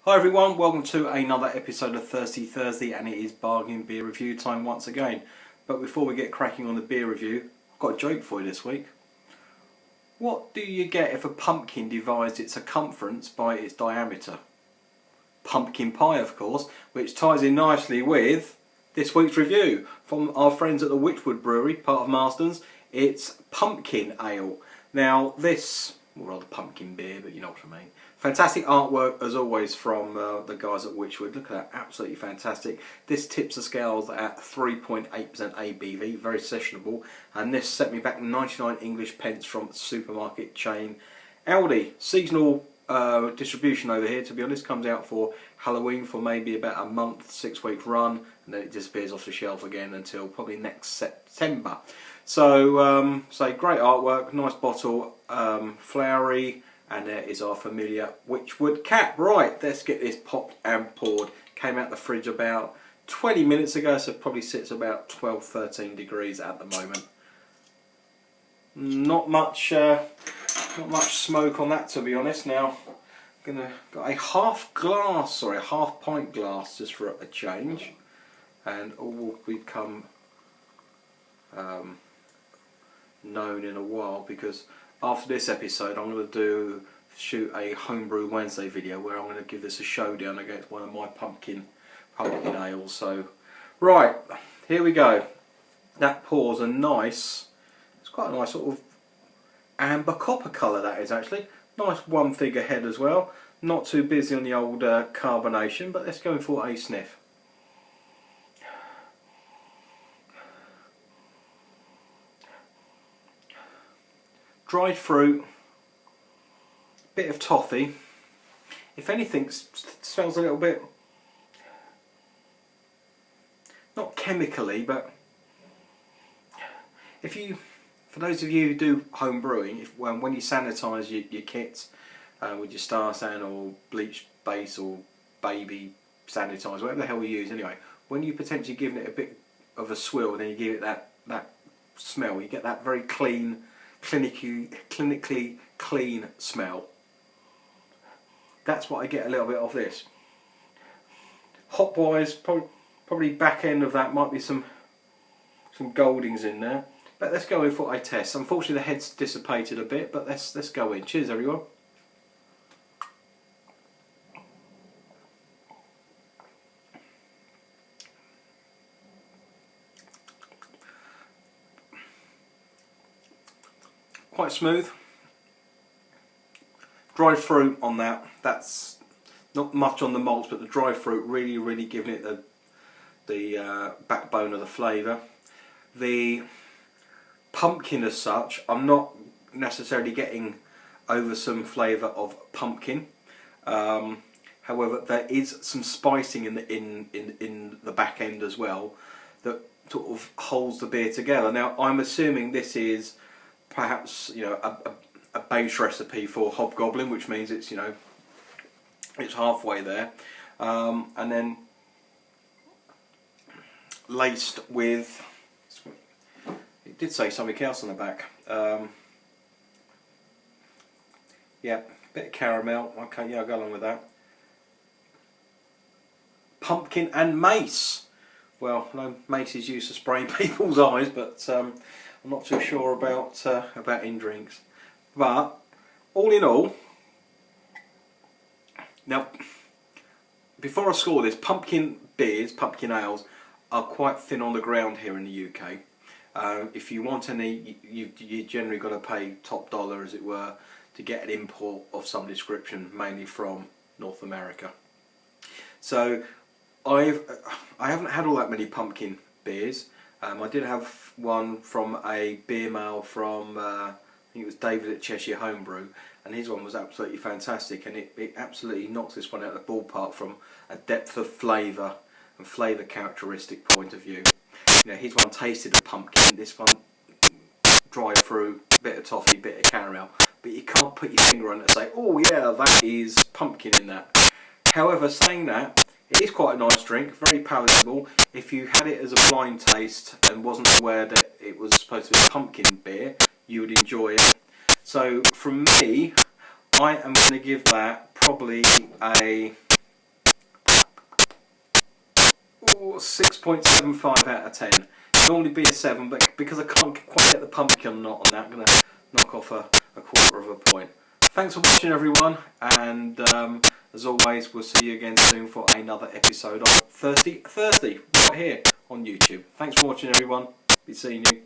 Hi everyone, welcome to another episode of Thirsty Thursday, and it is bargain beer review time once again. But before we get cracking on the beer review, I've got a joke for you this week. What do you get if a pumpkin divides its circumference by its diameter? Pumpkin pie, of course, which ties in nicely with this week's review from our friends at the Wychwood Brewery, part of Marston's. It's pumpkin ale. Now this, or rather pumpkin beer, but you know what I mean. Fantastic artwork as always from the guys at Wychwood. Look at that, absolutely fantastic. This tips the scales at 3.8% ABV, very sessionable, and this set me back 99 English pence from supermarket chain Aldi. Seasonal distribution over here, to be honest, comes out for Halloween for maybe about a month, 6-week run, and then it disappears off the shelf again until probably next September. So, great artwork, nice bottle, flowery. And there is our familiar Wychwood cap. Right, let's get this popped and poured. Came out the fridge about 20 minutes ago, so probably sits about 12-13 degrees at the moment. Not much smoke on that, to be honest. Now, got a half pint glass just for a change, and all will become known in a while, because after this episode I'm going to shoot a homebrew Wednesday video where I'm going to give this a showdown against one of my pumpkin ales. So right, here we go. That pours it's quite a nice sort of amber copper colour, that is actually. Nice one figure head as well. Not too busy on the old carbonation, but let's go in for a sniff. Dried fruit, bit of toffee. If anything, smells a little bit, not chemically, but for those of you who do home brewing, when you sanitise your kits with your Star San or bleach base or baby sanitizer, whatever the hell we use anyway, when you potentially giving it a bit of a swill, and then you give it that smell, you get that very clean, clinically clean smell. That's what I get a little bit of this. Hop wise, probably back end of that might be some Goldings in there. But let's go in for a test. Unfortunately the head's dissipated a bit, but let's go in. Cheers everyone. Quite smooth. Dried fruit on that. That's not much on the malts, but the dried fruit really giving it the backbone of the flavour. The pumpkin as such, I'm not necessarily getting over some flavour of pumpkin. However, there is some spicing in the back end as well that sort of holds the beer together. Now, I'm assuming this is perhaps, you know, a base recipe for Hobgoblin, which means it's, you know, it's halfway there, and then laced with, it did say something else on the back, yeah, bit of caramel. Okay, yeah, I'll go along with that. Pumpkin and mace. Well, no, mace is used to spraying people's eyes, but I'm not too sure about in drinks. But all in all, now before I score this, pumpkin beers, pumpkin ales are quite thin on the ground here in the UK. If you want any, you generally got to pay top dollar, as it were, to get an import of some description, mainly from North America. So I haven't had all that many pumpkin beers. I did have one from a beer mail from I think it was David at Cheshire Homebrew, and his one was absolutely fantastic, and it absolutely knocks this one out of the ballpark from a depth of flavour and flavour characteristic point of view. You know, his one tasted of pumpkin, this one dried fruit, bit of toffee, bit of caramel, but you can't put your finger on it and say, oh yeah, that is pumpkin in that. However, saying that, it is quite a nice drink, very palatable. If you had it as a blind taste and wasn't aware that it was supposed to be pumpkin beer, you would enjoy it. So from me, I am going to give that probably a 6.75 out of 10. Normally be a 7, but because I can't quite get the pumpkin knot on that, I'm going to knock off a quarter of a point. Thanks for watching, everyone, and as always, we'll see you again soon for another episode of Thirsty Thursday right here on YouTube. Thanks for watching, everyone. Be seeing you.